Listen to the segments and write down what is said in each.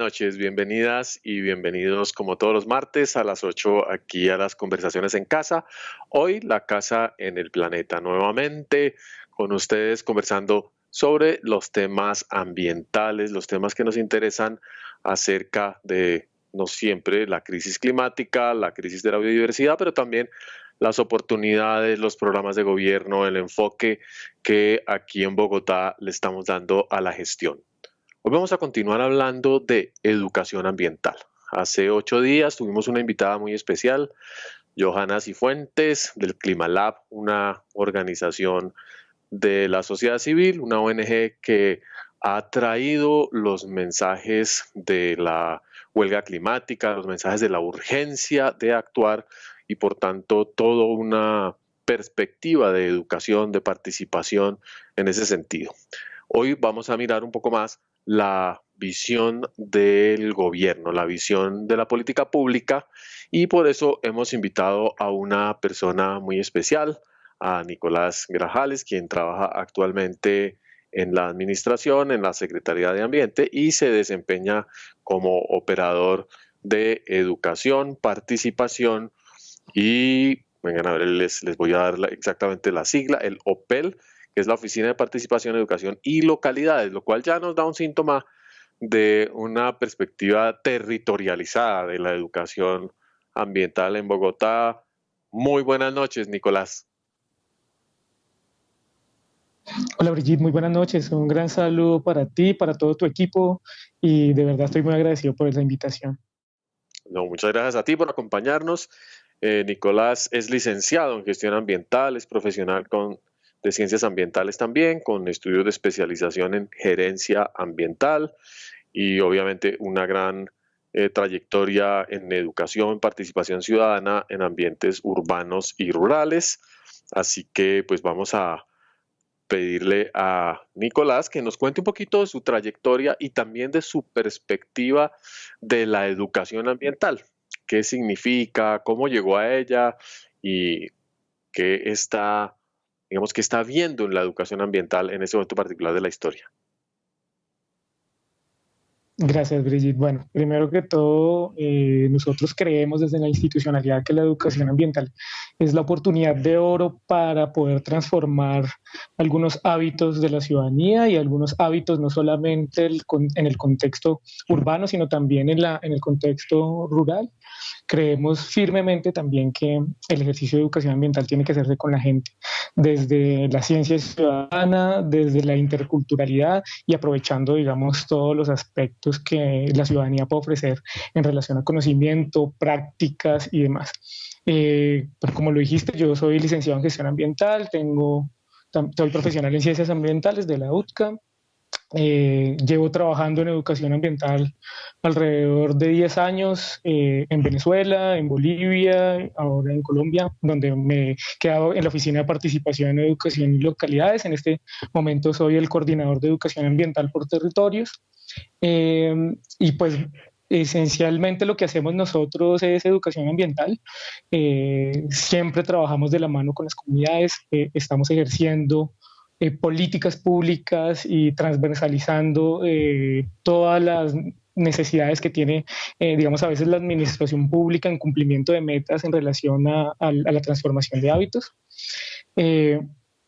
noches, bienvenidas y bienvenidos como todos los martes a las 8 aquí a las conversaciones en casa. Hoy la casa en el planeta, nuevamente con ustedes conversando sobre los temas ambientales, los temas que nos interesan acerca de no siempre la crisis climática, la crisis de la biodiversidad, pero también las oportunidades, los programas de gobierno, el enfoque que aquí en Bogotá le estamos dando a la gestión. Hoy vamos a continuar hablando de educación ambiental. Hace 8 días tuvimos una invitada muy especial, Johanna Cifuentes, del ClimaLab, una organización de la sociedad civil, una ONG que ha traído los mensajes de la huelga climática, los mensajes de la urgencia de actuar y por tanto toda una perspectiva de educación, de participación en ese sentido. Hoy vamos a mirar un poco más la visión del gobierno, la visión de la política pública y por eso hemos invitado a una persona muy especial, a Nicolás Grajales, quien trabaja actualmente en la administración, en la Secretaría de Ambiente y se desempeña como operador de educación, participación y, vengan a ver, les voy a dar exactamente la sigla, el OPEL, que es la Oficina de Participación, Educación y Localidades, lo cual ya nos da un síntoma de una perspectiva territorializada de la educación ambiental en Bogotá. Muy buenas noches, Nicolás. Hola Brigitte, muy buenas noches. Un gran saludo para ti, para todo tu equipo y de verdad estoy muy agradecido por esa invitación. No, muchas gracias a ti por acompañarnos. Nicolás es licenciado en gestión ambiental, es profesional de ciencias ambientales también, con estudios de especialización en gerencia ambiental y obviamente una gran trayectoria en educación, participación ciudadana en ambientes urbanos y rurales. Así que pues vamos a pedirle a Nicolás que nos cuente un poquito de su trayectoria y también de su perspectiva de la educación ambiental. ¿Qué significa? ¿Cómo llegó a ella? Y qué está, digamos, qué está viendo en la educación ambiental en ese momento particular de la historia. Gracias, Brigitte. Bueno, primero que todo, nosotros creemos desde la institucionalidad que la educación ambiental es la oportunidad de oro para poder transformar algunos hábitos de la ciudadanía y algunos hábitos no solamente en el contexto urbano, sino también en el contexto rural. Creemos firmemente también que el ejercicio de educación ambiental tiene que hacerse con la gente, desde la ciencia ciudadana, desde la interculturalidad y aprovechando, digamos, todos los aspectos que la ciudadanía puede ofrecer en relación a conocimiento, prácticas y demás. Pues como lo dijiste, yo soy licenciado en gestión ambiental, soy profesional en ciencias ambientales de la UTCA. Llevo trabajando en educación ambiental alrededor de 10 años en Venezuela, en Bolivia, ahora en Colombia, donde me he quedado en la Oficina de Participación en Educación y Localidades. En este momento soy el coordinador de educación ambiental por territorios. Y pues esencialmente lo que hacemos nosotros es educación ambiental. Siempre trabajamos de la mano con las comunidades, estamos ejerciendo políticas públicas y transversalizando todas las necesidades que tiene, digamos, a veces la administración pública en cumplimiento de metas en relación a la transformación de hábitos.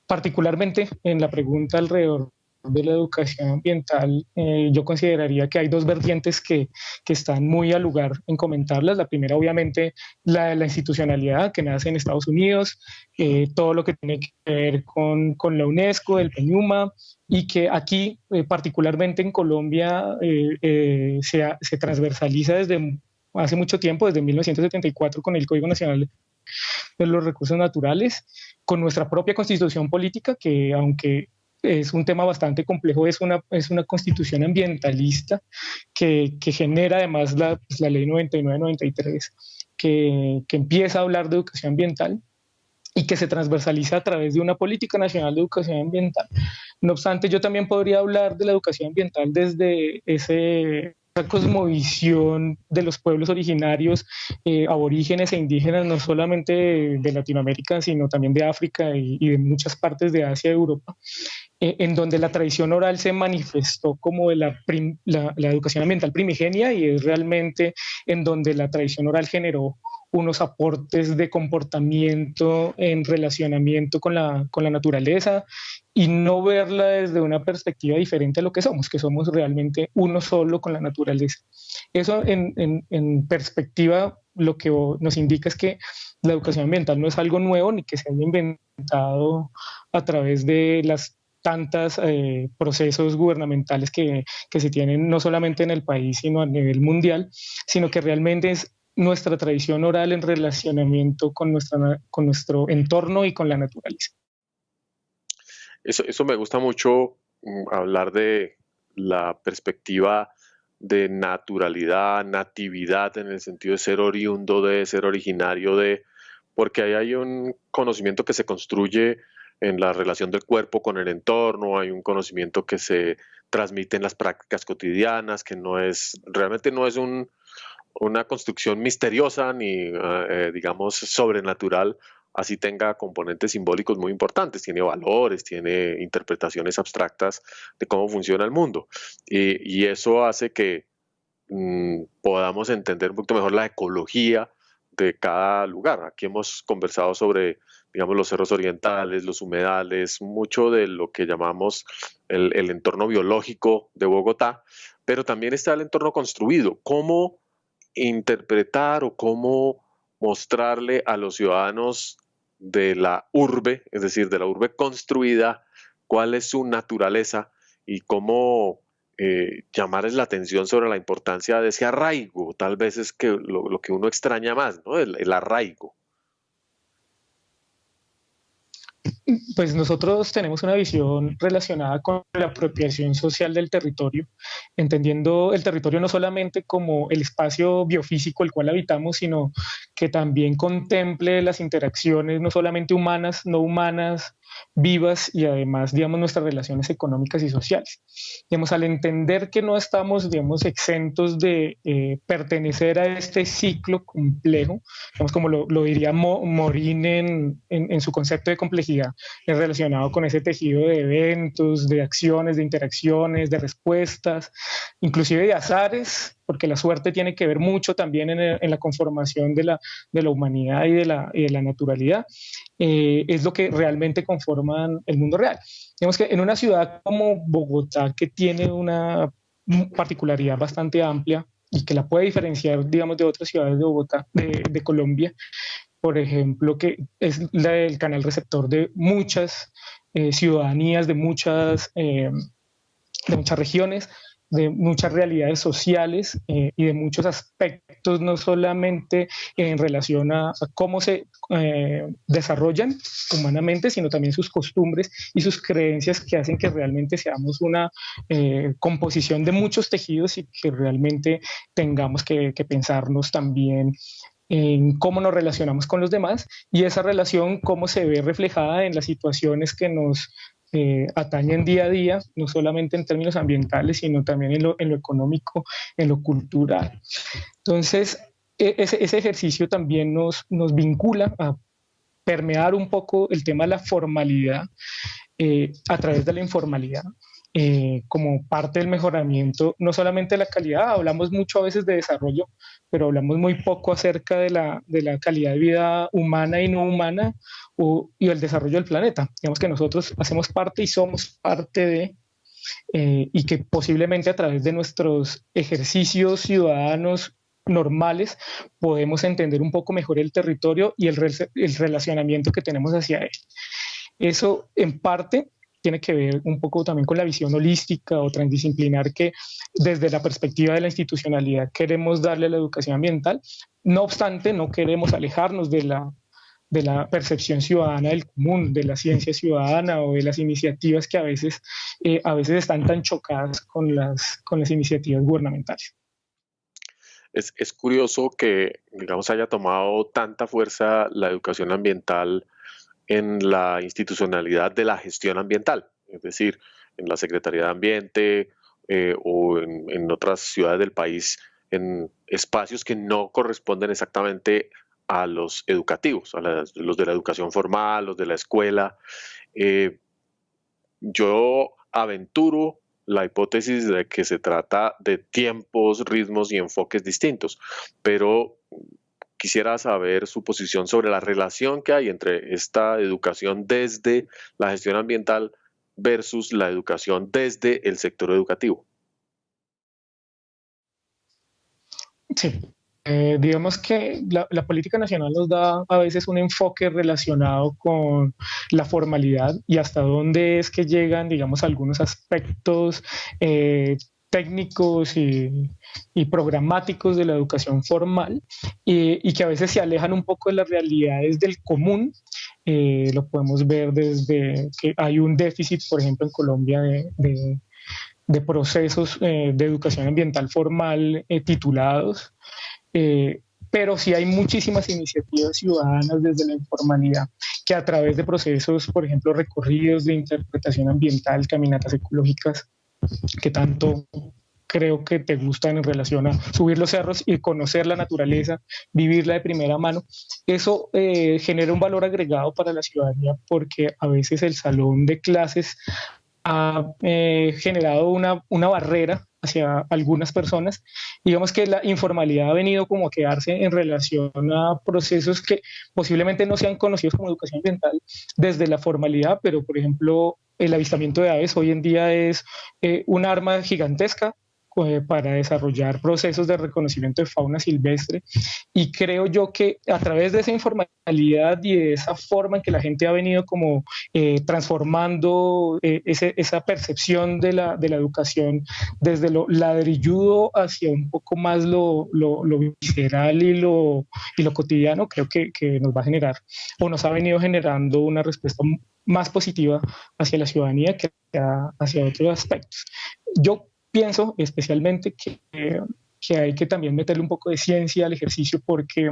Particularmente en la pregunta alrededor de la educación ambiental, yo consideraría que hay dos vertientes que están muy al lugar en comentarlas. La primera, obviamente, la institucionalidad que nace en Estados Unidos, todo lo que tiene que ver con la UNESCO, el PENUMA, y que aquí, particularmente en Colombia, se transversaliza desde hace mucho tiempo, desde 1974, con el Código Nacional de los Recursos Naturales, con nuestra propia constitución política, que aunque es un tema bastante complejo, es una constitución ambientalista que genera además la ley 99-93, que empieza a hablar de educación ambiental y que se transversaliza a través de una política nacional de educación ambiental. No obstante, yo también podría hablar de la educación ambiental desde ese cosmovisión de los pueblos originarios, aborígenes e indígenas, no solamente de Latinoamérica, sino también de África y de muchas partes de Asia y Europa, en donde la tradición oral se manifestó como de la educación ambiental primigenia y es realmente en donde la tradición oral generó unos aportes de comportamiento en relacionamiento con la naturaleza y no verla desde una perspectiva diferente a lo que somos realmente uno solo con la naturaleza. Eso en perspectiva lo que nos indica es que la educación ambiental no es algo nuevo ni que se haya inventado a través de las tantos procesos gubernamentales que se tienen no solamente en el país, sino a nivel mundial, sino que realmente es nuestra tradición oral en relacionamiento con nuestro entorno y con la naturaleza. Eso me gusta mucho, hablar de la perspectiva de naturalidad, natividad, en el sentido de ser oriundo, de ser originario de, porque ahí hay un conocimiento que se construye en la relación del cuerpo con el entorno, hay un conocimiento que se transmite en las prácticas cotidianas, que no es, realmente no es una construcción misteriosa ni, digamos, sobrenatural, así tenga componentes simbólicos muy importantes, tiene valores, tiene interpretaciones abstractas de cómo funciona el mundo. Y eso hace que podamos entender un poquito mejor la ecología de cada lugar. Aquí hemos conversado sobre, digamos, los cerros orientales, los humedales, mucho de lo que llamamos el entorno biológico de Bogotá, pero también está el entorno construido. ¿Cómo interpretar o cómo mostrarle a los ciudadanos de la urbe, es decir, de la urbe construida, cuál es su naturaleza y cómo llamarles la atención sobre la importancia de ese arraigo? Tal vez es que lo que uno extraña más, ¿no? El arraigo. Pues nosotros tenemos una visión relacionada con la apropiación social del territorio, entendiendo el territorio no solamente como el espacio biofísico el cual habitamos, sino que también contemple las interacciones no solamente humanas, no humanas, vivas y además, digamos, nuestras relaciones económicas y sociales. Digamos, al entender que no estamos, digamos, exentos de pertenecer a este ciclo complejo, digamos, como lo diría Morín en su concepto de complejidad, es relacionado con ese tejido de eventos, de acciones, de interacciones, de respuestas, inclusive de azares, porque la suerte tiene que ver mucho también en la conformación de la humanidad y de la naturalidad, es lo que realmente conforman el mundo real. Digamos que en una ciudad como Bogotá, que tiene una particularidad bastante amplia y que la puede diferenciar, digamos, de otras ciudades de Bogotá, de Colombia, por ejemplo, que es el canal receptor de muchas ciudadanías, de muchas regiones, de muchas realidades sociales y de muchos aspectos, no solamente en relación a cómo se desarrollan humanamente, sino también sus costumbres y sus creencias que hacen que realmente seamos una composición de muchos tejidos y que realmente tengamos que pensarnos también en cómo nos relacionamos con los demás y esa relación cómo se ve reflejada en las situaciones que nos atañen día a día, no solamente en términos ambientales, sino también en lo económico, en lo cultural. Entonces, ese ejercicio también nos vincula a permear un poco el tema de la formalidad a través de la informalidad. Como parte del mejoramiento, no solamente de la calidad, hablamos mucho a veces de desarrollo, pero hablamos muy poco acerca de la calidad de vida humana y no humana y el desarrollo del planeta. Digamos que nosotros hacemos parte y somos parte de, y que posiblemente a través de nuestros ejercicios ciudadanos normales podemos entender un poco mejor el territorio y el relacionamiento que tenemos hacia él. Eso en parte tiene que ver un poco también con la visión holística o transdisciplinar que desde la perspectiva de la institucionalidad queremos darle a la educación ambiental. No obstante, no queremos alejarnos de la percepción ciudadana del común, de la ciencia ciudadana o de las iniciativas que a veces están tan chocadas con las iniciativas gubernamentales. Es curioso que, digamos, haya tomado tanta fuerza la educación ambiental en la institucionalidad de la gestión ambiental, es decir, en la Secretaría de Ambiente, o en otras ciudades del país en espacios que no corresponden exactamente a los educativos, los de la educación formal, los de la escuela. Eh, yo aventuro la hipótesis de que se trata de tiempos, ritmos y enfoques distintos, pero quisiera saber su posición sobre la relación que hay entre esta educación desde la gestión ambiental versus la educación desde el sector educativo. Sí. Digamos que la política nacional nos da a veces un enfoque relacionado con la formalidad y hasta dónde es que llegan, digamos, algunos aspectos técnicos y programáticos de la educación formal y que a veces se alejan un poco de las realidades del común. Lo podemos ver desde que hay un déficit, por ejemplo, en Colombia de procesos de educación ambiental formal titulados, eh, pero sí hay muchísimas iniciativas ciudadanas desde la informalidad que a través de procesos, por ejemplo, recorridos de interpretación ambiental, caminatas ecológicas, que tanto creo que te gustan en relación a subir los cerros y conocer la naturaleza, vivirla de primera mano, eso genera un valor agregado para la ciudadanía porque a veces el salón de clases ha generado una barrera hacia algunas personas. Digamos que la informalidad ha venido como a quedarse en relación a procesos que posiblemente no sean conocidos como educación ambiental desde la formalidad, pero por ejemplo el avistamiento de aves hoy en día es un arma gigantesca para desarrollar procesos de reconocimiento de fauna silvestre y creo yo que a través de esa informalidad y de esa forma en que la gente ha venido como transformando esa percepción de la educación desde lo ladrilludo hacia un poco más lo visceral y lo cotidiano, creo que nos va a generar o nos ha venido generando una respuesta más positiva hacia la ciudadanía que hacia otros aspectos. Yo pienso especialmente que hay que también meterle un poco de ciencia al ejercicio porque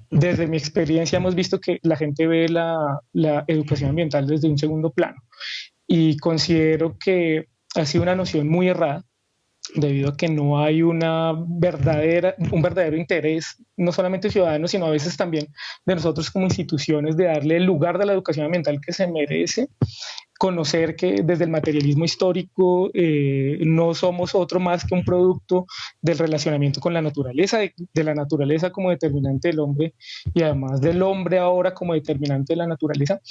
desde mi experiencia hemos visto que la gente ve la educación ambiental desde un segundo plano y considero que ha sido una noción muy errada debido a que no hay un verdadero interés, no solamente ciudadano, sino a veces también de nosotros como instituciones, de darle el lugar de la educación ambiental que se merece, conocer que desde el materialismo histórico no somos otro más que un producto del relacionamiento con la naturaleza, de la naturaleza como determinante del hombre y además del hombre ahora como determinante de la naturaleza.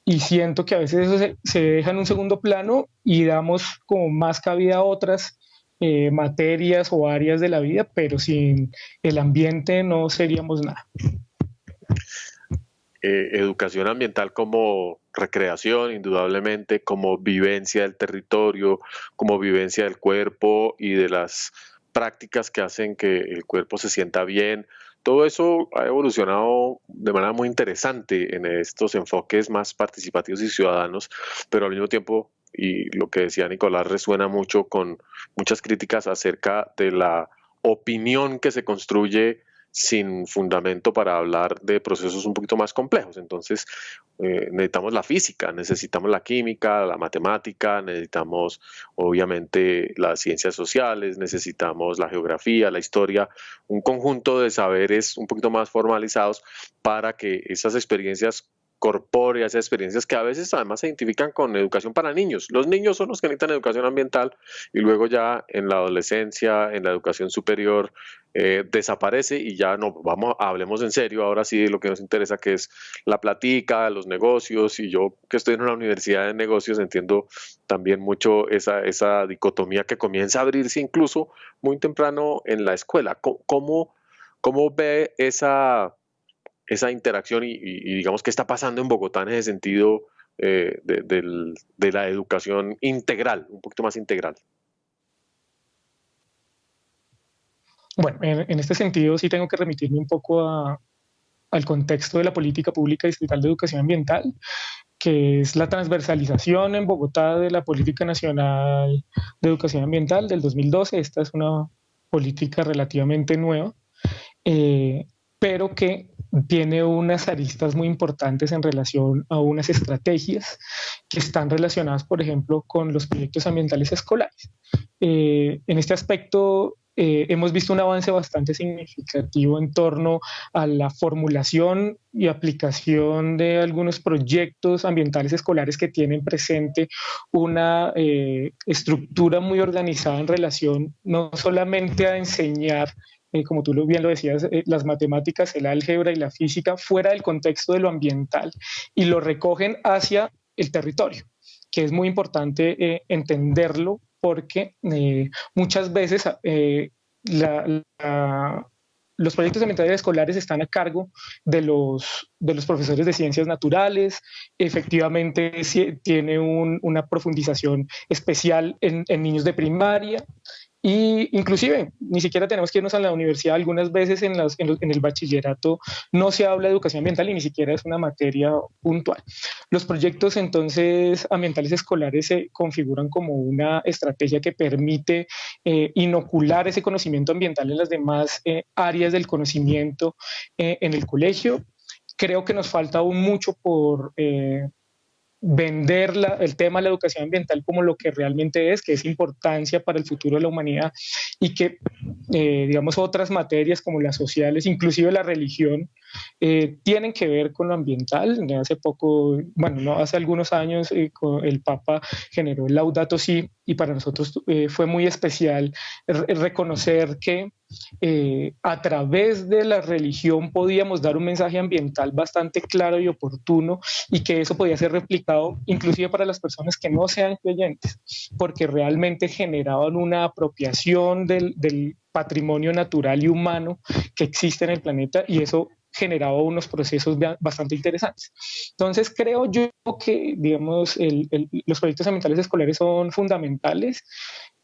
Y siento que a veces eso se deja en un segundo plano y damos como más cabida a otras materias o áreas de la vida, pero sin el ambiente no seríamos nada. Educación ambiental como recreación, indudablemente, como vivencia del territorio, como vivencia del cuerpo y de las prácticas que hacen que el cuerpo se sienta bien. Todo eso ha evolucionado de manera muy interesante en estos enfoques más participativos y ciudadanos, pero al mismo tiempo, y lo que decía Nicolás resuena mucho con muchas críticas acerca de la opinión que se construye sin fundamento para hablar de procesos un poquito más complejos. Entonces, necesitamos la física, necesitamos la química, la matemática, necesitamos obviamente las ciencias sociales, necesitamos la geografía, la historia, un conjunto de saberes un poquito más formalizados para que esas experiencias corpóreas, experiencias que a veces además se identifican con educación para niños. Los niños son los que necesitan educación ambiental y luego ya en la adolescencia, en la educación superior, desaparece y ya no, vamos, hablemos en serio, ahora sí de lo que nos interesa, que es la platica, los negocios, y yo que estoy en una universidad de negocios entiendo también mucho esa dicotomía que comienza a abrirse incluso muy temprano en la escuela. ¿Cómo ve esa interacción y digamos qué está pasando en Bogotá en ese sentido de la educación integral, un poquito más integral? Bueno, en este sentido sí tengo que remitirme un poco al contexto de la política pública distrital de educación ambiental, que es la transversalización en Bogotá de la Política Nacional de Educación Ambiental del 2012. Esta es una política relativamente nueva, pero que tiene unas aristas muy importantes en relación a unas estrategias que están relacionadas, por ejemplo, con los proyectos ambientales escolares. En este aspecto, hemos visto un avance bastante significativo en torno a la formulación y aplicación de algunos proyectos ambientales escolares que tienen presente una estructura muy organizada en relación no solamente a enseñar como tú bien lo decías, las matemáticas, el álgebra y la física fuera del contexto de lo ambiental y lo recogen hacia el territorio, que es muy importante entenderlo porque muchas veces la, la, los proyectos ambientales escolares están a cargo de los profesores de ciencias naturales, efectivamente tiene una profundización especial en niños de primaria, y inclusive ni siquiera tenemos que irnos a la universidad. Algunas veces en el bachillerato no se habla de educación ambiental y ni siquiera es una materia puntual. Los proyectos entonces ambientales escolares se configuran como una estrategia que permite inocular ese conocimiento ambiental en las demás áreas del conocimiento en el colegio. Creo que nos falta aún mucho por vender el tema de la educación ambiental como lo que realmente es, que es importancia para el futuro de la humanidad y que, digamos, otras materias como las sociales, inclusive la religión, tienen que ver con lo ambiental. Hace poco, bueno, no, hace algunos años el Papa generó el Laudato Si y para nosotros fue muy especial reconocer que a través de la religión podíamos dar un mensaje ambiental bastante claro y oportuno y que eso podía ser replicado inclusive para las personas que no sean creyentes, porque realmente generaban una apropiación del patrimonio natural y humano que existe en el planeta y eso generaba unos procesos bastante interesantes. Entonces creo yo que, digamos, los proyectos ambientales escolares son fundamentales.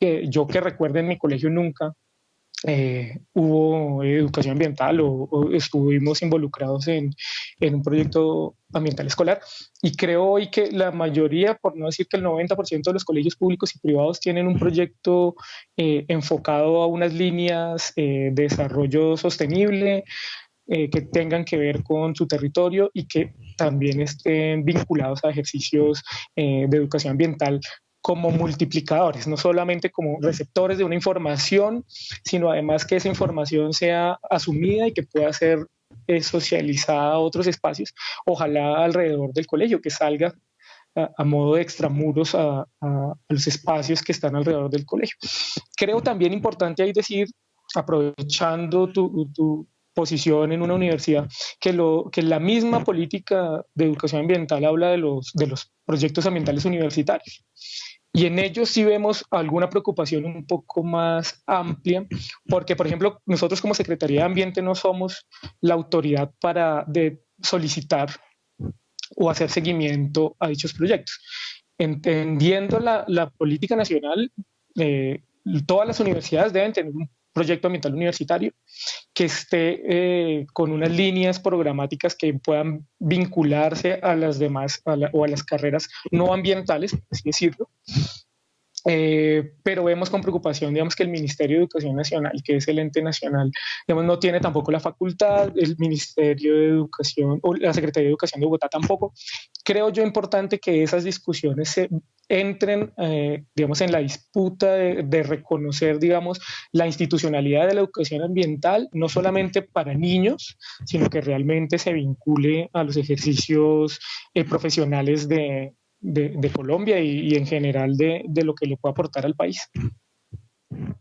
Yo que recuerdo en mi colegio nunca hubo educación ambiental o estuvimos involucrados en un proyecto ambiental escolar y creo hoy que la mayoría, por no decir que el 90% de los colegios públicos y privados tienen un proyecto enfocado a unas líneas de desarrollo sostenible que tengan que ver con su territorio y que también estén vinculados a ejercicios de educación ambiental como multiplicadores, no solamente como receptores de una información, sino además que esa información sea asumida y que pueda ser socializada a otros espacios, ojalá alrededor del colegio, que salga a modo de extramuros a los espacios que están alrededor del colegio. Creo también importante ahí decir, aprovechando tu posición en una universidad, que la misma política de educación ambiental habla de los proyectos ambientales universitarios. Y en ellos sí vemos alguna preocupación un poco más amplia, porque, por ejemplo, nosotros como Secretaría de Ambiente no somos la autoridad para solicitar o hacer seguimiento a dichos proyectos. Entendiendo la política nacional, todas las universidades deben tener un proyecto ambiental universitario que esté con unas líneas programáticas que puedan vincularse a las demás o a las carreras no ambientales, por así decirlo. Pero vemos con preocupación, digamos, que el Ministerio de Educación Nacional, que es el ente nacional, digamos, no tiene tampoco la facultad, el Ministerio de Educación o la Secretaría de Educación de Bogotá tampoco. Creo yo importante que esas discusiones se entren, digamos, en la disputa de reconocer, digamos, la institucionalidad de la educación ambiental, no solamente para niños, sino que realmente se vincule a los ejercicios profesionales de Colombia y en general de lo que le puede aportar al país.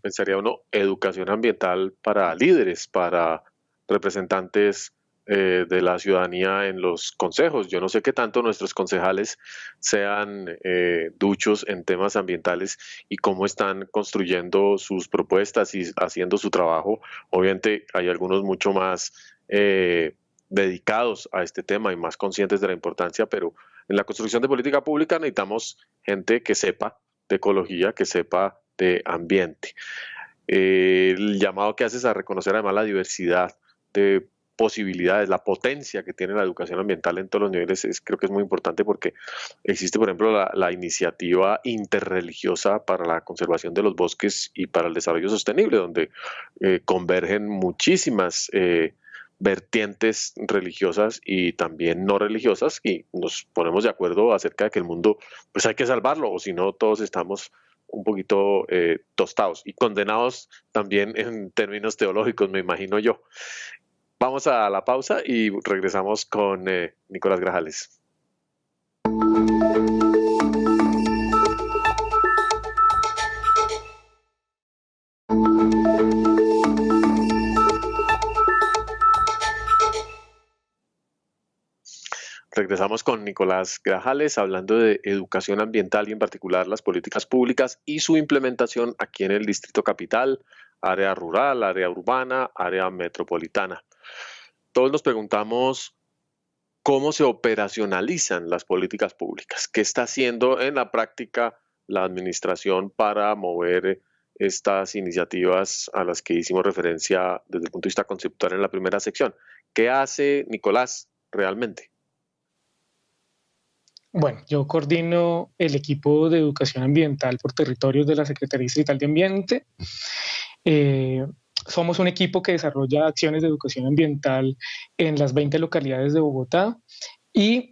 Pensaría uno, educación ambiental para líderes, para representantes de la ciudadanía en los consejos. Yo no sé qué tanto nuestros concejales sean duchos en temas ambientales y cómo están construyendo sus propuestas y haciendo su trabajo. Obviamente hay algunos mucho más dedicados a este tema y más conscientes de la importancia, pero en la construcción de política pública necesitamos gente que sepa de ecología, que sepa de ambiente. El llamado que haces a reconocer además la diversidad de posibilidades, la potencia que tiene la educación ambiental en todos los niveles, creo que es muy importante porque existe, por ejemplo, la iniciativa interreligiosa para la conservación de los bosques y para el desarrollo sostenible, donde convergen muchísimas vertientes religiosas y también no religiosas y nos ponemos de acuerdo acerca de que el mundo pues hay que salvarlo o si no todos estamos un poquito tostados y condenados también en términos teológicos, me imagino yo. Vamos a la pausa y regresamos con Nicolás Grajales. Regresamos con Nicolás Grajales hablando de educación ambiental y en particular las políticas públicas y su implementación aquí en el Distrito Capital, área rural, área urbana, área metropolitana. Todos nos preguntamos cómo se operacionalizan las políticas públicas, qué está haciendo en la práctica la administración para mover estas iniciativas a las que hicimos referencia desde el punto de vista conceptual en la primera sección. ¿Qué hace Nicolás realmente? Bueno, yo coordino el equipo de educación ambiental por territorios de la Secretaría Distrital de Ambiente. Somos un equipo que desarrolla acciones de educación ambiental en las 20 localidades de Bogotá y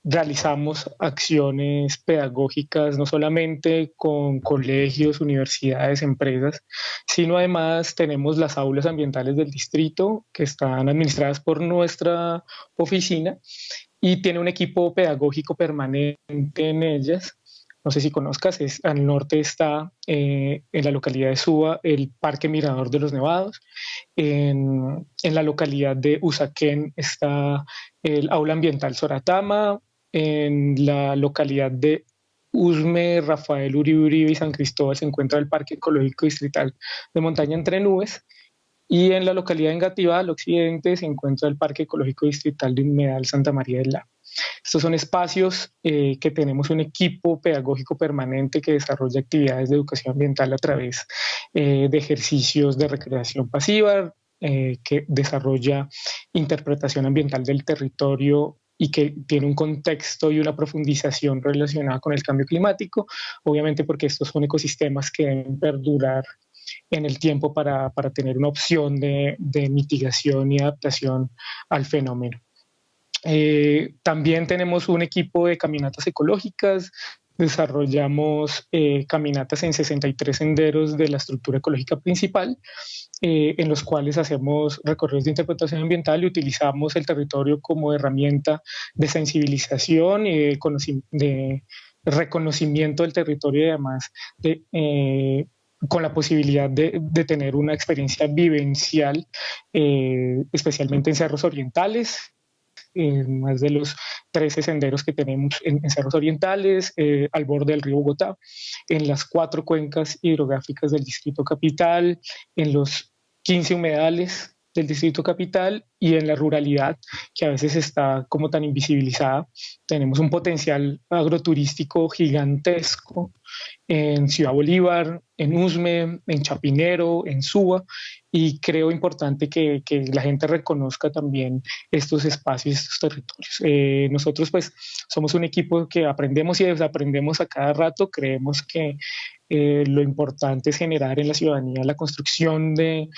realizamos acciones pedagógicas no solamente con colegios, universidades, empresas, sino además tenemos las aulas ambientales del distrito que están administradas por nuestra oficina y tiene un equipo pedagógico permanente en ellas. No sé si conozcas, al norte está en la localidad de Suba el Parque Mirador de los Nevados, en la localidad de Usaquén está el Aula Ambiental Soratama, en la localidad de Usme, Rafael Uribe Uribe y San Cristóbal se encuentra el Parque Ecológico Distrital de Montaña Entre Nubes, y en la localidad de Engativá, al occidente, se encuentra el Parque Ecológico Distrital de Humedal Santa María del Lago. Estos son espacios que tenemos un equipo pedagógico permanente que desarrolla actividades de educación ambiental a través de ejercicios de recreación pasiva, que desarrolla interpretación ambiental del territorio y que tiene un contexto y una profundización relacionada con el cambio climático, obviamente porque estos son ecosistemas que deben perdurar en el tiempo para tener una opción de mitigación y adaptación al fenómeno. También tenemos un equipo de caminatas ecológicas, desarrollamos caminatas en 63 senderos de la estructura ecológica principal, en los cuales hacemos recorridos de interpretación ambiental y utilizamos el territorio como herramienta de sensibilización y de reconocimiento del territorio y además con la posibilidad de tener una experiencia vivencial, especialmente en cerros orientales, en más de los 13 senderos que tenemos en cerros orientales, al borde del río Bogotá, en las 4 cuencas hidrográficas del Distrito Capital, en los 15 humedales del Distrito Capital y en la ruralidad, que a veces está como tan invisibilizada. Tenemos un potencial agroturístico gigantesco en Ciudad Bolívar, en Usme, en Chapinero, en Suba, y creo importante que la gente reconozca también estos espacios, estos territorios. Nosotros pues somos un equipo que aprendemos y desaprendemos a cada rato, creemos que lo importante es generar en la ciudadanía la construcción de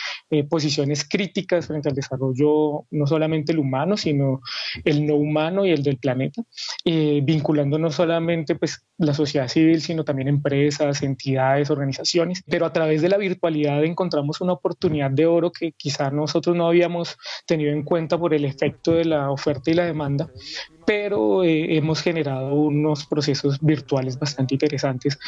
posiciones críticas frente al desarrollo no solamente el humano, sino el no humano y el del planeta, vinculando no solamente pues, la sociedad civil, sino también empresas, entidades, organizaciones, pero a través de la virtualidad encontramos una oportunidad de oro que quizá nosotros no habíamos tenido en cuenta por el efecto de la oferta y la demanda, pero hemos generado unos procesos virtuales bastante interesantes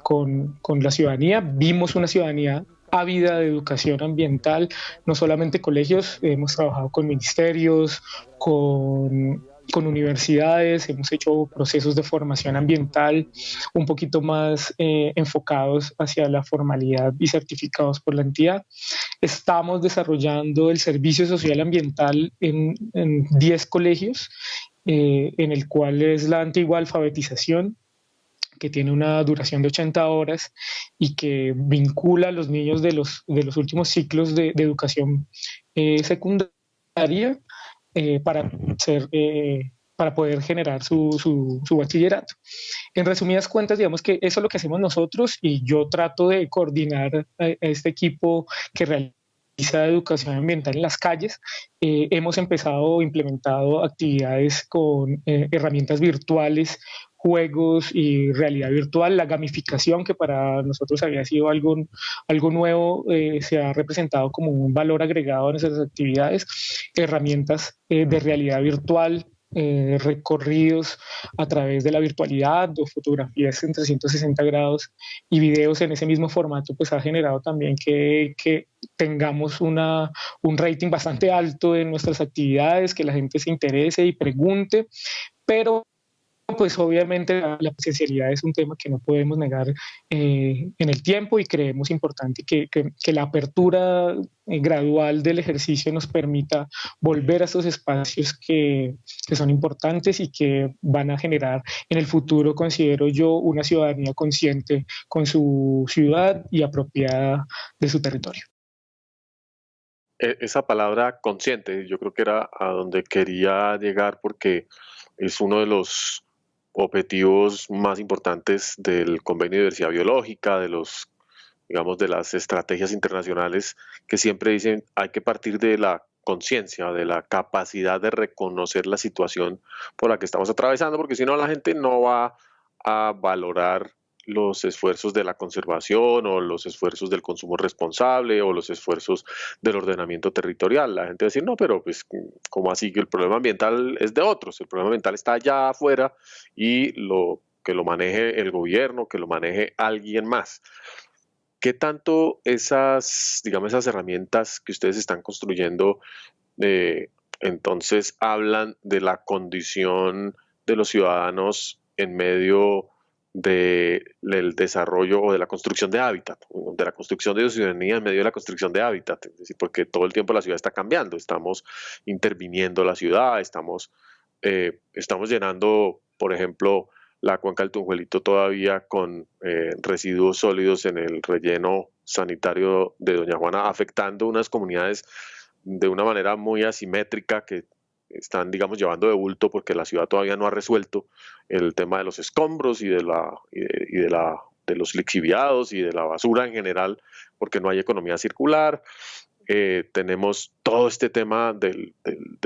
con la ciudadanía. Vimos una ciudadanía ávida de educación ambiental, no solamente colegios, hemos trabajado con ministerios, con universidades, hemos hecho procesos de formación ambiental un poquito más enfocados hacia la formalidad y certificados por la entidad. Estamos desarrollando el servicio social ambiental en 10 colegios, en el cual es la antigua alfabetización, que tiene una duración de 80 horas y que vincula a los niños de los últimos ciclos de educación secundaria para poder generar su bachillerato. En resumidas cuentas, digamos que eso es lo que hacemos nosotros y yo trato de coordinar a este equipo que realiza de educación ambiental en las calles. Hemos empezado o implementado actividades con herramientas virtuales, juegos y realidad virtual. La gamificación, que para nosotros había sido algo nuevo, se ha representado como un valor agregado a nuestras actividades. Herramientas de realidad virtual, recorridos a través de la virtualidad o fotografías en 360 grados y videos en ese mismo formato, pues ha generado también que tengamos un rating bastante alto en nuestras actividades, que la gente se interese y pregunte, pero pues obviamente la presencialidad es un tema que no podemos negar en el tiempo, y creemos importante que la apertura gradual del ejercicio nos permita volver a estos espacios que son importantes y que van a generar en el futuro, considero yo, una ciudadanía consciente con su ciudad y apropiada de su territorio. Esa palabra consciente, yo creo que era a donde quería llegar, porque es uno de los objetivos más importantes del Convenio de Diversidad Biológica, de los, digamos, de las estrategias internacionales que siempre dicen hay que partir de la conciencia, de la capacidad de reconocer la situación por la que estamos atravesando, porque si no la gente no va a valorar los esfuerzos de la conservación o los esfuerzos del consumo responsable o los esfuerzos del ordenamiento territorial. La gente va a decir, no, pero pues, ¿cómo así que el problema ambiental es de otros? El problema ambiental está allá afuera y que lo maneje el gobierno, que lo maneje alguien más. ¿Qué tanto esas, digamos, esas herramientas que ustedes están construyendo entonces hablan de la condición de los ciudadanos en medio del desarrollo o de la construcción de hábitat, de la construcción de ciudadanía en medio de la construcción de hábitat? Es decir, porque todo el tiempo la ciudad está cambiando, estamos interviniendo la ciudad, estamos llenando, por ejemplo, la cuenca del Tunjuelito todavía con residuos sólidos en el relleno sanitario de Doña Juana, afectando unas comunidades de una manera muy asimétrica que están, digamos, llevando de bulto porque la ciudad todavía no ha resuelto el tema de los escombros y de los lixiviados y de la basura en general, porque no hay economía circular. Tenemos todo este tema de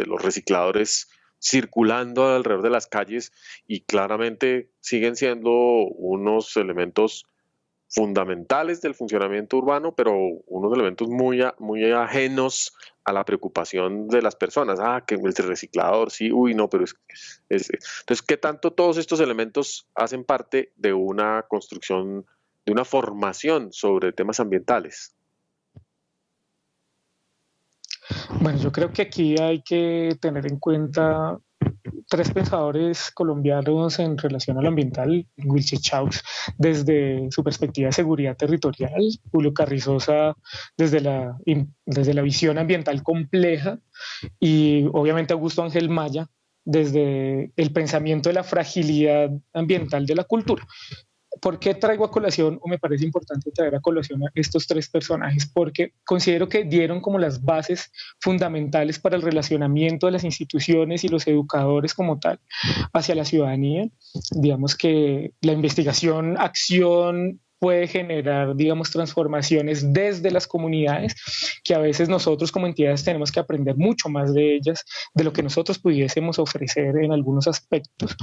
los recicladores circulando alrededor de las calles y claramente siguen siendo unos elementos fundamentales del funcionamiento urbano, pero unos elementos muy ajenos a la preocupación de las personas. Ah, que el reciclador, sí, uy, no, pero entonces, ¿qué tanto todos estos elementos hacen parte de una construcción, de una formación sobre temas ambientales? Bueno, yo creo que aquí hay que tener en cuenta tres pensadores colombianos en relación al ambiental: Wilche Chaux desde su perspectiva de seguridad territorial, Julio Carrizosa desde la visión ambiental compleja, y obviamente Augusto Ángel Maya desde el pensamiento de la fragilidad ambiental de la cultura. ¿Por qué traigo a colación, o me parece importante traer a colación a estos tres personajes? Porque considero que dieron como las bases fundamentales para el relacionamiento de las instituciones y los educadores como tal hacia la ciudadanía. Digamos que la investigación, acción puede generar, digamos, transformaciones desde las comunidades, que a veces nosotros como entidades tenemos que aprender mucho más de ellas, de lo que nosotros pudiésemos ofrecer en algunos aspectos.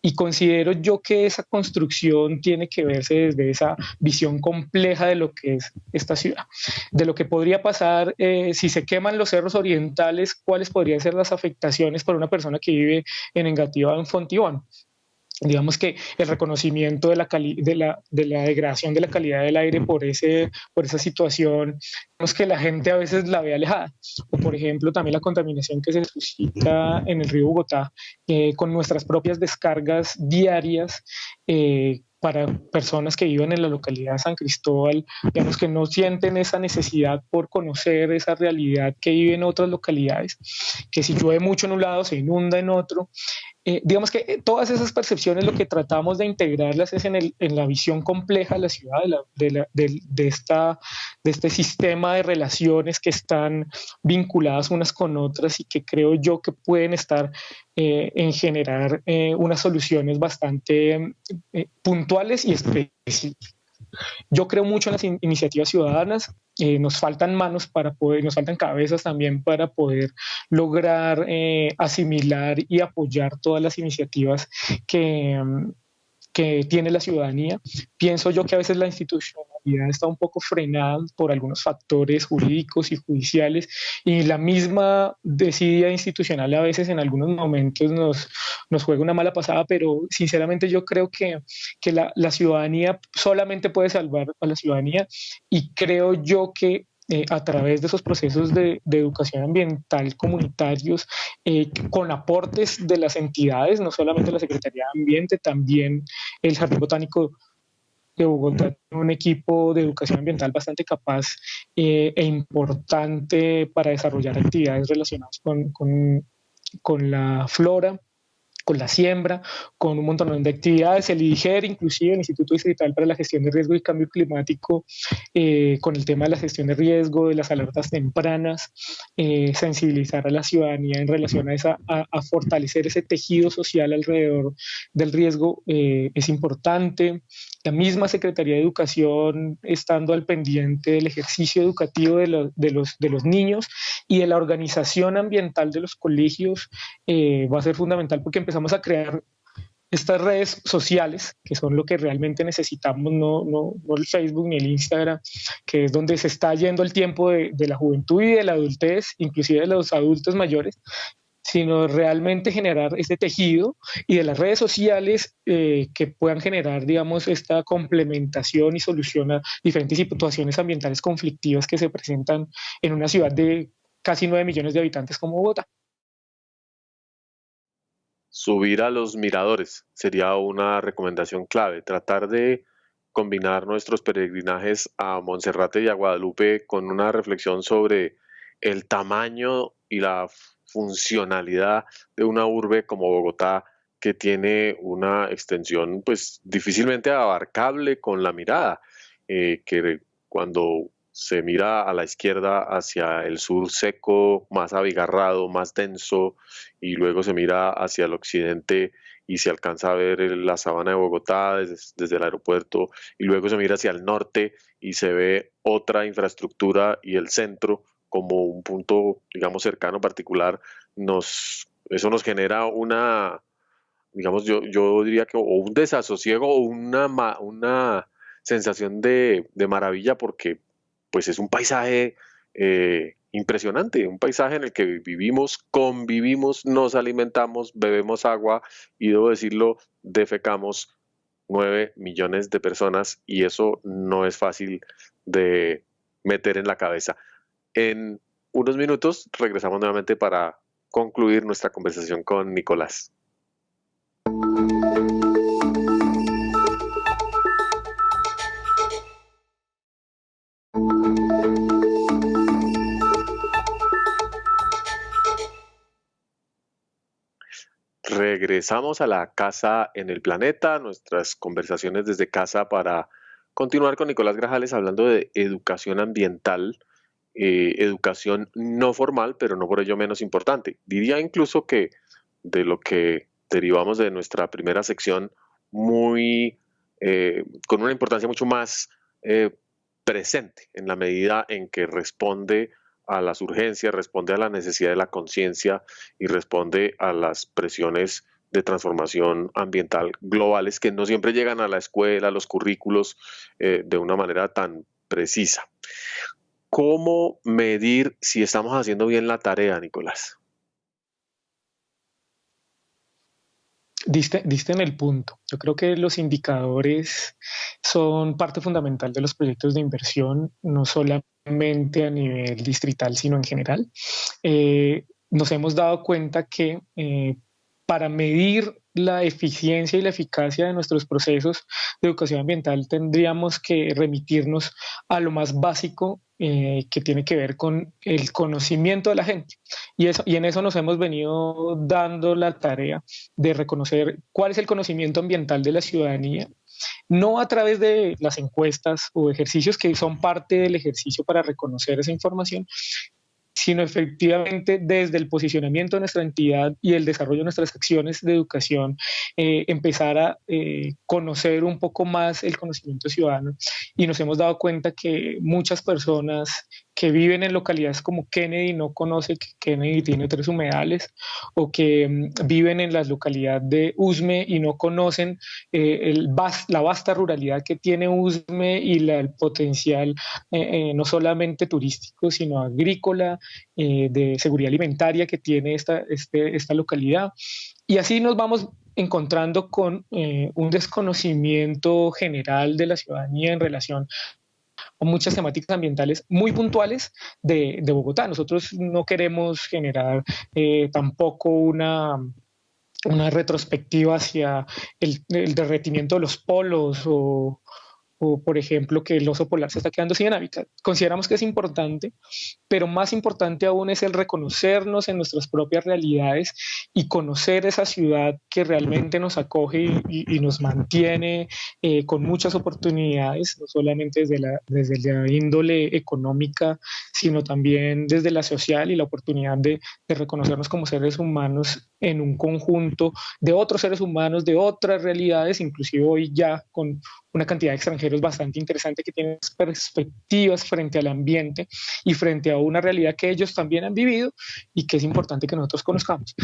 Y considero yo que esa construcción tiene que verse desde esa visión compleja de lo que es esta ciudad, de lo que podría pasar si se queman los cerros orientales, cuáles podrían ser las afectaciones para una persona que vive en Engativá, en Fontibón. Digamos que el reconocimiento de la degradación de la calidad del aire por esa situación, digamos que la gente a veces la ve alejada. O por ejemplo también la contaminación que se suscita en el río Bogotá con nuestras propias descargas diarias, para personas que viven en la localidad de San Cristóbal, digamos que no sienten esa necesidad por conocer esa realidad que viven en otras localidades, que si llueve mucho en un lado se inunda en otro. Digamos que todas esas percepciones lo que tratamos de integrarlas es en la visión compleja de la ciudad, de este sistema de relaciones que están vinculadas unas con otras y que creo yo que pueden estar en generar unas soluciones bastante puntuales y específicas. Yo creo mucho en las iniciativas ciudadanas nos faltan manos para poder, nos faltan cabezas también para poder lograr asimilar y apoyar todas las iniciativas que, que tiene la ciudadanía. Pienso yo que a veces la institucionalidad está un poco frenada por algunos factores jurídicos y judiciales, y la misma desidia institucional a veces en algunos momentos nos juega una mala pasada, pero sinceramente yo creo que la ciudadanía solamente puede salvar a la ciudadanía, y creo yo que a través de esos procesos de educación ambiental comunitarios, con aportes de las entidades, no solamente la Secretaría de Ambiente, también el Jardín Botánico de Bogotá, un equipo de educación ambiental bastante capaz e importante para desarrollar actividades relacionadas con la flora, con la siembra, con un montón de actividades, el IDIGER, inclusive el Instituto Distrital para la Gestión de Riesgo y Cambio Climático, con el tema de la gestión de riesgo, de las alertas tempranas, sensibilizar a la ciudadanía en relación a, a fortalecer ese tejido social alrededor del riesgo es importante. La misma Secretaría de Educación estando al pendiente del ejercicio educativo de los niños y de la organización ambiental de los colegios va a ser fundamental, porque empezamos a crear estas redes sociales, que son lo que realmente necesitamos, no el Facebook ni el Instagram, que es donde se está yendo el tiempo de la juventud y de la adultez, inclusive de los adultos mayores, sino realmente generar este tejido, y de las redes sociales que puedan generar, digamos, esta complementación y solución a diferentes situaciones ambientales conflictivas que se presentan en una ciudad de casi 9 millones de habitantes como Bogotá. Subir a los miradores sería una recomendación clave. Tratar de combinar nuestros peregrinajes a Monserrate y a Guadalupe con una reflexión sobre el tamaño y la funcionalidad de una urbe como Bogotá, que tiene una extensión pues difícilmente abarcable con la mirada, que cuando se mira a la izquierda hacia el sur seco, más abigarrado, más denso, y luego se mira hacia el occidente y se alcanza a ver la sabana de Bogotá desde el aeropuerto, y luego se mira hacia el norte y se ve otra infraestructura y el centro como un punto, digamos, cercano particular. Eso nos genera una, digamos, yo diría que o un desasosiego o una sensación de maravilla, porque pues es un paisaje impresionante, un paisaje en el que vivimos, convivimos, nos alimentamos, bebemos agua y, debo decirlo, defecamos 9 millones de personas, y eso no es fácil de meter en la cabeza. En unos minutos regresamos nuevamente para concluir nuestra conversación con Nicolás. Regresamos a la casa en el planeta, nuestras conversaciones desde casa, para continuar con Nicolás Grajales hablando de educación ambiental, educación no formal, pero no por ello menos importante. Diría incluso que de lo que derivamos de nuestra primera sección, muy con una importancia mucho más presente, en la medida en que responde a las urgencias, responde a la necesidad de la conciencia y responde a las presiones de transformación ambiental globales que no siempre llegan a la escuela, a los currículos, de una manera tan precisa. ¿Cómo medir si estamos haciendo bien la tarea, Nicolás? Diste en el punto. Yo creo que los indicadores son parte fundamental de los proyectos de inversión, no solamente a nivel distrital, sino en general. Nos hemos dado cuenta que para medir la eficiencia y la eficacia de nuestros procesos de educación ambiental tendríamos que remitirnos a lo más básico, que tiene que ver con el conocimiento de la gente. Y en eso nos hemos venido dando la tarea de reconocer cuál es el conocimiento ambiental de la ciudadanía, no a través de las encuestas o ejercicios que son parte del ejercicio para reconocer esa información, sino efectivamente desde el posicionamiento de nuestra entidad y el desarrollo de nuestras acciones de educación, empezar a conocer un poco más el conocimiento ciudadano. Y nos hemos dado cuenta que muchas personas que viven en localidades como Kennedy no conocen que Kennedy tiene tres humedales, o que viven en la localidad de Usme y no conocen la vasta ruralidad que tiene Usme y el potencial no solamente turístico, sino agrícola, de seguridad alimentaria que tiene esta localidad. Y así nos vamos encontrando con un desconocimiento general de la ciudadanía en relación a muchas temáticas ambientales muy puntuales de Bogotá. Nosotros no queremos generar tampoco una retrospectiva hacia el derretimiento de los polos, o, por ejemplo, que el oso polar se está quedando sin hábitat. Consideramos que es importante, pero más importante aún es el reconocernos en nuestras propias realidades y conocer esa ciudad que realmente nos acoge y nos mantiene con muchas oportunidades, no solamente desde la índole económica, sino también desde la social, y la oportunidad de reconocernos como seres humanos en un conjunto de otros seres humanos, de otras realidades, inclusive hoy ya con una cantidad de extranjeros bastante interesante que tienen perspectivas frente al ambiente y frente a una realidad que ellos también han vivido y que es importante que nosotros conozcamos.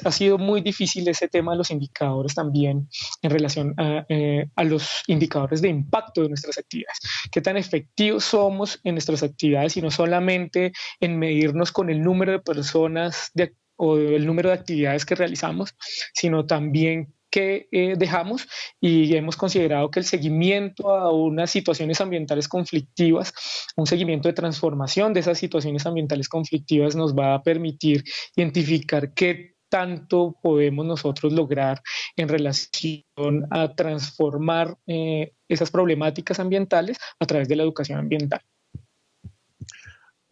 Ha sido muy difícil ese tema de los indicadores también en relación a los indicadores de impacto de nuestras actividades. Qué tan efectivos somos en nuestras actividades y no solamente en medirnos con el número de personas o el número de actividades que realizamos, sino también que dejamos, y hemos considerado que el seguimiento a unas situaciones ambientales conflictivas, un seguimiento de transformación de esas situaciones ambientales conflictivas nos va a permitir identificar qué tanto podemos nosotros lograr en relación a transformar esas problemáticas ambientales a través de la educación ambiental.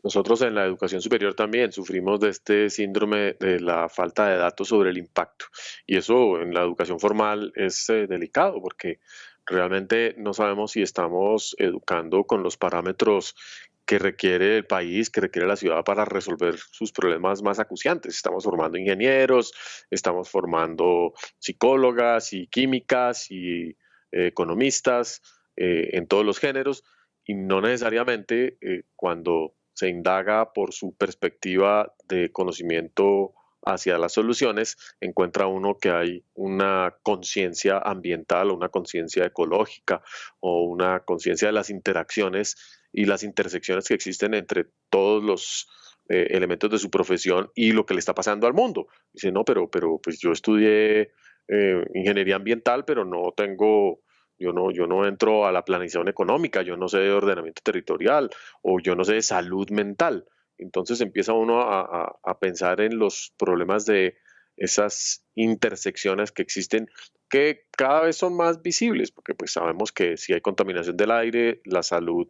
Nosotros en la educación superior también sufrimos de este síndrome de la falta de datos sobre el impacto. Y eso en la educación formal es delicado porque realmente no sabemos si estamos educando con los parámetros que requiere el país, que requiere la ciudad para resolver sus problemas más acuciantes. Estamos formando ingenieros, estamos formando psicólogas y químicas y economistas en todos los géneros, y no necesariamente cuando se indaga por su perspectiva de conocimiento hacia las soluciones, encuentra uno que hay una conciencia ambiental o una conciencia ecológica o una conciencia de las interacciones y las intersecciones que existen entre todos los elementos de su profesión y lo que le está pasando al mundo. Dice, no, pero pues yo estudié ingeniería ambiental, pero no tengo, yo no entro a la planificación económica, yo no sé de ordenamiento territorial o yo no sé de salud mental. Entonces empieza uno a pensar en los problemas de esas intersecciones que existen, que cada vez son más visibles, porque pues sabemos que si hay contaminación del aire, la salud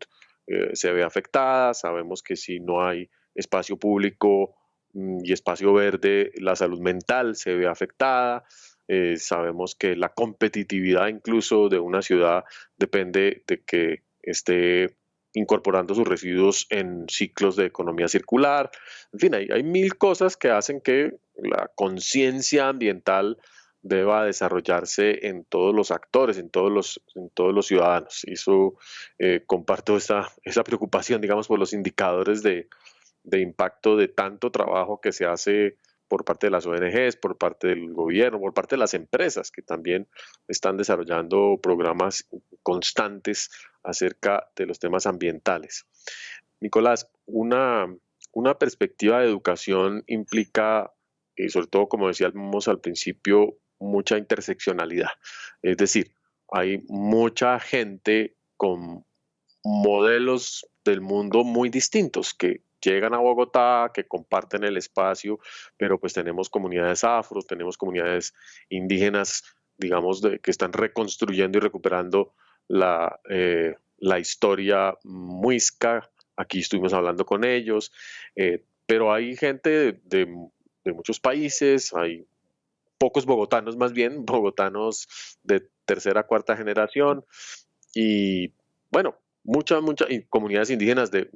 se ve afectada, sabemos que si no hay espacio público y espacio verde, la salud mental se ve afectada. Sabemos que la competitividad incluso de una ciudad depende de que esté incorporando sus residuos en ciclos de economía circular. En fin, hay mil cosas que hacen que la conciencia ambiental deba desarrollarse en todos los actores, en todos los ciudadanos. Y eso comparto esa preocupación, digamos, por los indicadores de impacto de tanto trabajo que se hace por parte de las ONGs, por parte del gobierno, por parte de las empresas que también están desarrollando programas constantes acerca de los temas ambientales. Nicolás, una perspectiva de educación implica, y sobre todo como decíamos al principio, mucha interseccionalidad. Es decir, hay mucha gente con modelos del mundo muy distintos que llegan a Bogotá, que comparten el espacio, pero pues tenemos comunidades afro, tenemos comunidades indígenas, digamos, que están reconstruyendo y recuperando la historia muisca. Aquí estuvimos hablando con ellos, pero hay gente de muchos países, hay pocos bogotanos más bien, bogotanos de tercera, cuarta generación, y bueno, muchas y comunidades indígenas de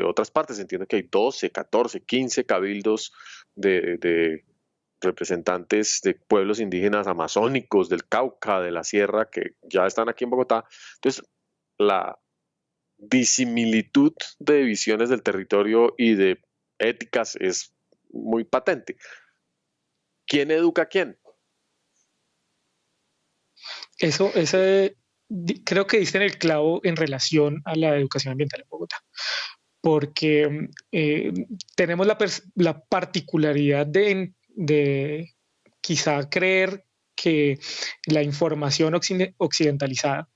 otras partes. Entiendo que hay 12, 14, 15 cabildos de representantes de pueblos indígenas amazónicos, del Cauca, de la Sierra, que ya están aquí en Bogotá. Entonces, la disimilitud de visiones del territorio y de éticas es muy patente. ¿Quién educa a quién? Creo que diste en el clavo en relación a la educación ambiental en Bogotá, porque tenemos la particularidad de quizá creer que la información occidentalizada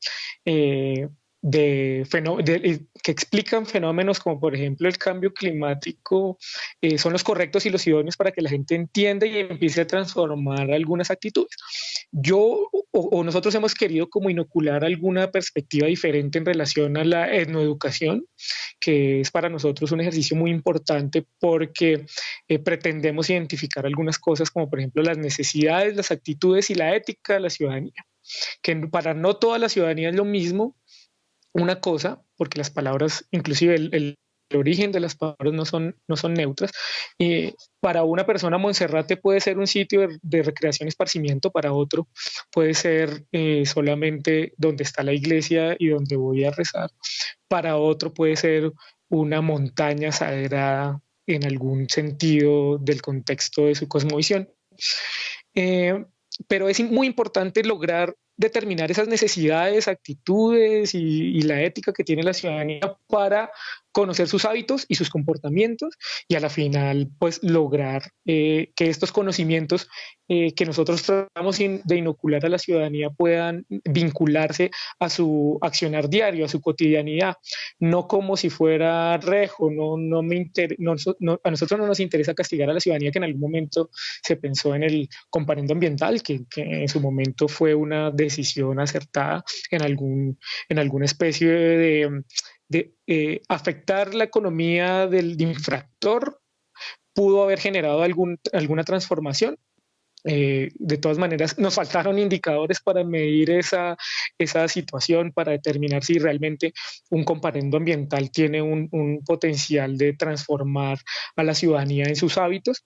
eh, que explican fenómenos como por ejemplo el cambio climático son los correctos y los idóneos para que la gente entienda y empiece a transformar algunas actitudes. O nosotros hemos querido como inocular alguna perspectiva diferente en relación a la etnoeducación, que es para nosotros un ejercicio muy importante porque pretendemos identificar algunas cosas como por ejemplo las necesidades, las actitudes y la ética de la ciudadanía, que para no toda la ciudadanía es lo mismo una cosa, porque las palabras, inclusive el origen de las palabras no son neutras. Para una persona, Monserrate puede ser un sitio de recreación y esparcimiento, para otro puede ser solamente donde está la iglesia y donde voy a rezar, para otro puede ser una montaña sagrada en algún sentido del contexto de su cosmovisión. Eh, pero es muy importante lograr determinar esas necesidades, actitudes y la ética que tiene la ciudadanía para conocer sus hábitos y sus comportamientos y a la final pues lograr que estos conocimientos que nosotros tratamos de inocular a la ciudadanía puedan vincularse a su accionar diario, a su cotidianidad, no como si fuera rejo, a nosotros no nos interesa castigar a la ciudadanía, que en algún momento se pensó en el comparendo ambiental, que en su momento fue una decisión acertada en alguna especie de afectar la economía del infractor, pudo haber generado alguna transformación. De todas maneras, nos faltaron indicadores para medir esa situación, para determinar si realmente un comparendo ambiental tiene un potencial de transformar a la ciudadanía en sus hábitos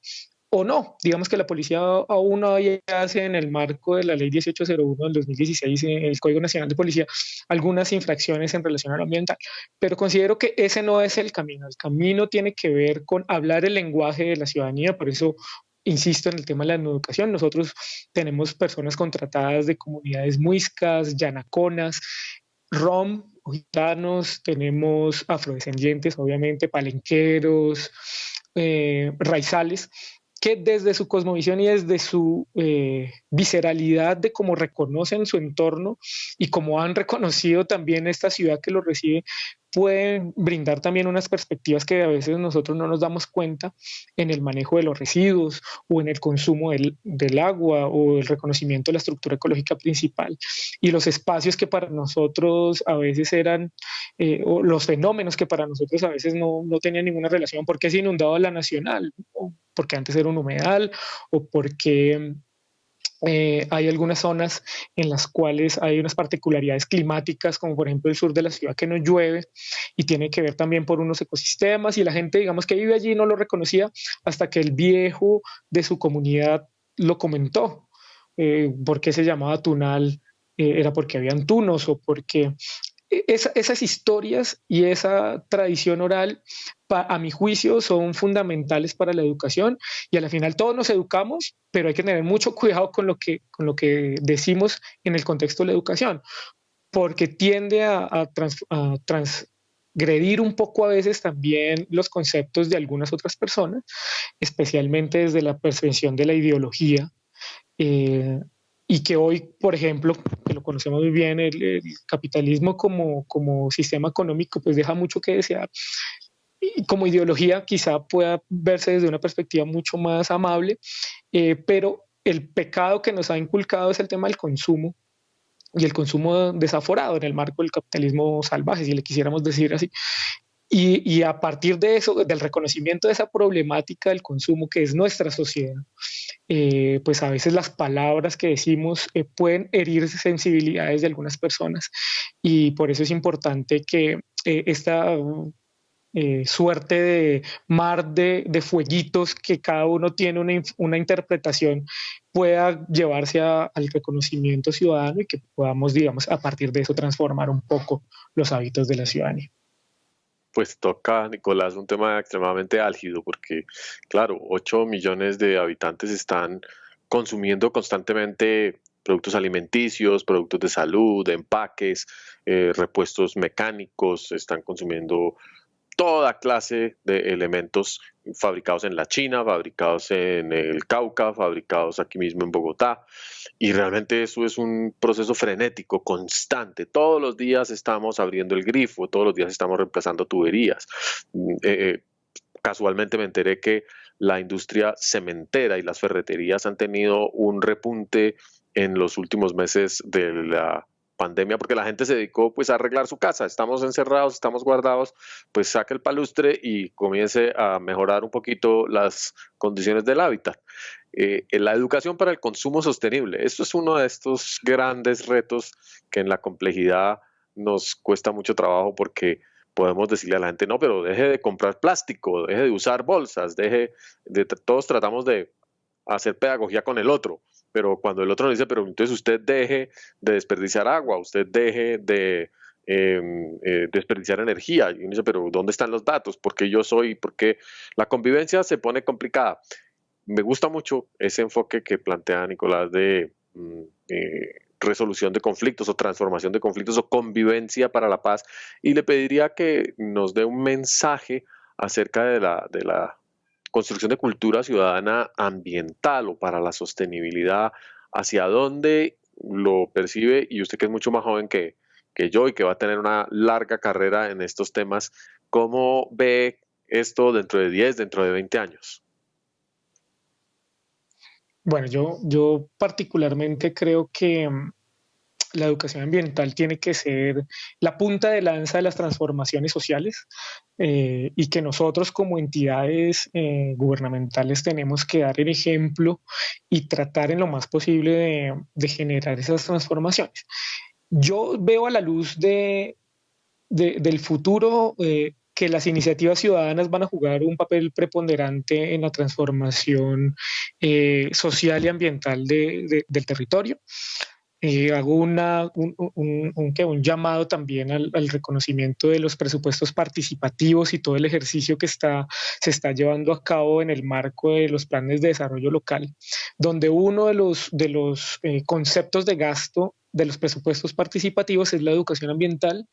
o no. Digamos que la policía aún hoy hace en el marco de la ley 1801 del 2016, el Código Nacional de Policía, algunas infracciones en relación a lo ambiental, pero considero que ese no es el camino. El camino tiene que ver con hablar el lenguaje de la ciudadanía, por eso insisto en el tema de la educación. Nosotros tenemos personas contratadas de comunidades muiscas, yanaconas, rom, gitanos, tenemos afrodescendientes, obviamente, palenqueros, raizales, que desde su cosmovisión y desde su visceralidad de cómo reconocen su entorno y cómo han reconocido también esta ciudad que los recibe, pueden brindar también unas perspectivas que a veces nosotros no nos damos cuenta en el manejo de los residuos o en el consumo del agua o el reconocimiento de la estructura ecológica principal y los espacios que para nosotros a veces eran, o los fenómenos que para nosotros a veces no tenían ninguna relación. ¿Por qué se inundaba la Nacional? ¿O porque antes era un humedal? ¿O porque hay algunas zonas en las cuales hay unas particularidades climáticas, como por ejemplo el sur de la ciudad que no llueve y tiene que ver también por unos ecosistemas y la gente, digamos, que vive allí no lo reconocía hasta que el viejo de su comunidad lo comentó? ¿Por qué se llamaba Tunal? ¿Era porque habían tunos o porque esas historias y esa tradición oral, a mi juicio, son fundamentales para la educación y al final todos nos educamos, pero hay que tener mucho cuidado con lo que decimos en el contexto de la educación, porque tiende a transgredir un poco a veces también los conceptos de algunas otras personas, especialmente desde la percepción de la ideología. Eh, y que hoy, por ejemplo, que lo conocemos muy bien, el capitalismo como sistema económico, pues deja mucho que desear. Y como ideología quizá pueda verse desde una perspectiva mucho más amable, pero el pecado que nos ha inculcado es el tema del consumo y el consumo desaforado en el marco del capitalismo salvaje, si le quisiéramos decir así. Y a partir de eso, del reconocimiento de esa problemática del consumo que es nuestra sociedad, pues a veces las palabras que decimos pueden herir sensibilidades de algunas personas y por eso es importante que esta suerte de mar de fueguitos que cada uno tiene una interpretación pueda llevarse al reconocimiento ciudadano y que podamos, digamos, a partir de eso transformar un poco los hábitos de la ciudadanía. Pues toca, Nicolás, un tema extremadamente álgido porque, claro, 8 millones de habitantes están consumiendo constantemente productos alimenticios, productos de salud, empaques, repuestos mecánicos, están consumiendo toda clase de elementos fabricados en la China, fabricados en el Cauca, fabricados aquí mismo en Bogotá. Y realmente eso es un proceso frenético, constante. Todos los días estamos abriendo el grifo, todos los días estamos reemplazando tuberías. Casualmente me enteré que la industria cementera y las ferreterías han tenido un repunte en los últimos meses de la pandemia porque la gente se dedicó pues a arreglar su casa. Estamos encerrados, estamos guardados, pues saque el palustre y comience a mejorar un poquito las condiciones del hábitat. La educación para el consumo sostenible. Esto es uno de estos grandes retos que en la complejidad nos cuesta mucho trabajo porque podemos decirle a la gente, no, pero deje de comprar plástico, deje de usar bolsas, todos tratamos de hacer pedagogía con el otro, pero cuando el otro nos dice, pero entonces usted deje de desperdiciar agua, usted deje de desperdiciar energía, y uno dice, pero ¿dónde están los datos? Porque la convivencia se pone complicada. Me gusta mucho ese enfoque que plantea Nicolás de resolución de conflictos o transformación de conflictos o convivencia para la paz y le pediría que nos dé un mensaje acerca de la construcción de cultura ciudadana ambiental o para la sostenibilidad, hacia dónde lo percibe y usted que es mucho más joven que yo y que va a tener una larga carrera en estos temas, ¿cómo ve esto dentro de 10, dentro de 20 años? Bueno, yo particularmente creo que la educación ambiental tiene que ser la punta de lanza de las transformaciones sociales y que nosotros como entidades gubernamentales tenemos que dar el ejemplo y tratar en lo más posible de generar esas transformaciones. Yo veo a la luz del futuro que las iniciativas ciudadanas van a jugar un papel preponderante en la transformación social y ambiental del territorio. Hago un llamado también al reconocimiento de los presupuestos participativos y todo el ejercicio que se está llevando a cabo en el marco de los planes de desarrollo local, donde uno de los conceptos de gasto de los presupuestos participativos es la educación ambiental,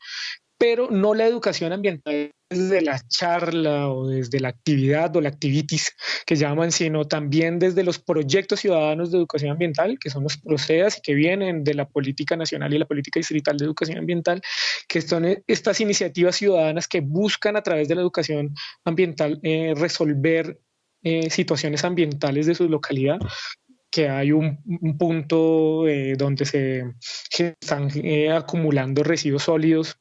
pero no la educación ambiental desde la charla o desde la actividad o la activities que llaman, sino también desde los proyectos ciudadanos de educación ambiental, que son los PROCEAS y que vienen de la política nacional y la política distrital de educación ambiental, que son estas iniciativas ciudadanas que buscan a través de la educación ambiental resolver situaciones ambientales de su localidad, que hay un punto donde se están acumulando residuos sólidos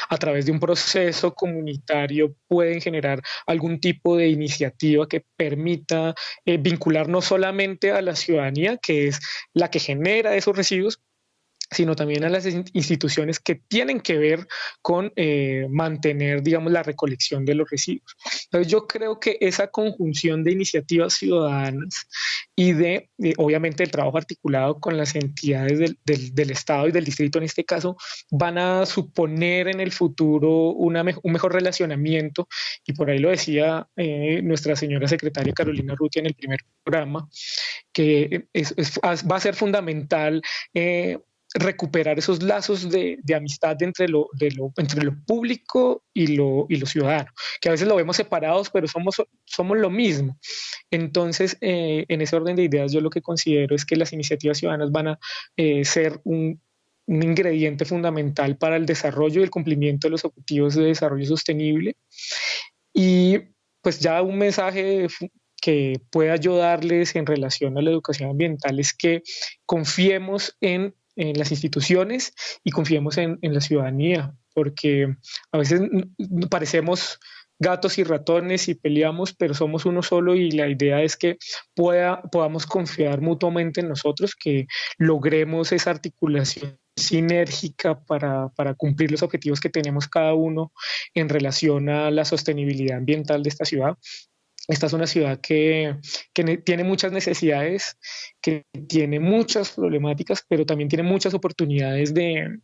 a través de un proceso comunitario pueden generar algún tipo de iniciativa que permita vincular no solamente a la ciudadanía, que es la que genera esos residuos, sino también a las instituciones que tienen que ver con mantener, digamos, la recolección de los residuos. Entonces yo creo que esa conjunción de iniciativas ciudadanas y obviamente, el trabajo articulado con las entidades del Estado y del distrito en este caso, van a suponer en el futuro un mejor relacionamiento, y por ahí lo decía nuestra señora secretaria Carolina Rutia en el primer programa, que va a ser fundamental recuperar esos lazos de amistad entre lo público y lo ciudadano, que a veces lo vemos separados, pero somos lo mismo. Entonces, en ese orden de ideas, yo lo que considero es que las iniciativas ciudadanas van a ser un ingrediente fundamental para el desarrollo y el cumplimiento de los objetivos de desarrollo sostenible. Y pues ya un mensaje que pueda ayudarles en relación a la educación ambiental es que confiemos en las instituciones y confiemos en la ciudadanía, porque a veces parecemos gatos y ratones y peleamos, pero somos uno solo y la idea es que podamos confiar mutuamente en nosotros, que logremos esa articulación sinérgica para cumplir los objetivos que tenemos cada uno en relación a la sostenibilidad ambiental de esta ciudad. Esta es una ciudad que tiene muchas necesidades, que tiene muchas problemáticas, pero también tiene muchas oportunidades de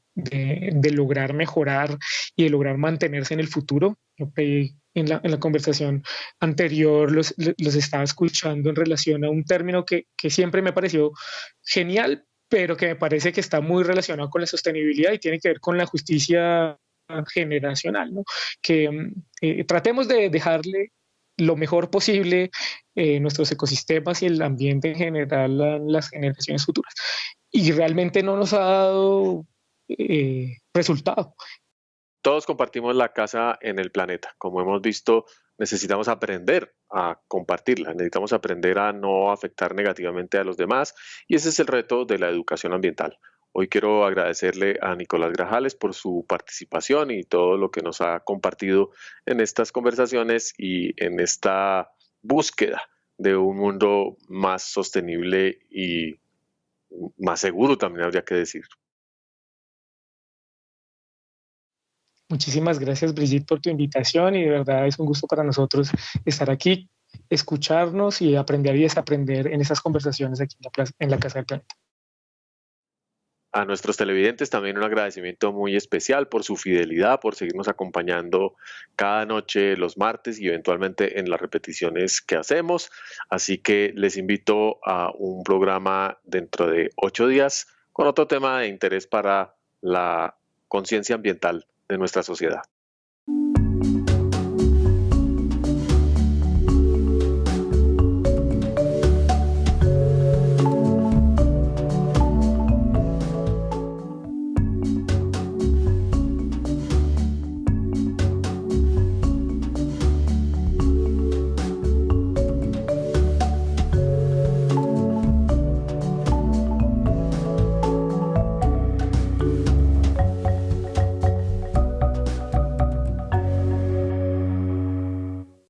lograr mejorar y de lograr mantenerse en el futuro. Yo en la conversación anterior los estaba escuchando en relación a un término que siempre me pareció genial, pero que me parece que está muy relacionado con la sostenibilidad y tiene que ver con la justicia generacional, ¿no? Que tratemos de dejarle lo mejor posible nuestros ecosistemas y el ambiente en general a las generaciones futuras. Y realmente no nos ha dado resultado. Todos compartimos la casa en el planeta. Como hemos visto, necesitamos aprender a compartirla, necesitamos aprender a no afectar negativamente a los demás y ese es el reto de la educación ambiental. Hoy quiero agradecerle a Nicolás Grajales por su participación y todo lo que nos ha compartido en estas conversaciones y en esta búsqueda de un mundo más sostenible y más seguro, también habría que decir. Muchísimas gracias, Brigitte, por tu invitación y de verdad es un gusto para nosotros estar aquí, escucharnos y aprender y desaprender en esas conversaciones aquí en la Casa del Planeta. A nuestros televidentes también un agradecimiento muy especial por su fidelidad, por seguirnos acompañando cada noche los martes y eventualmente en las repeticiones que hacemos. Así que les invito a un programa dentro de 8 días con otro tema de interés para la conciencia ambiental de nuestra sociedad.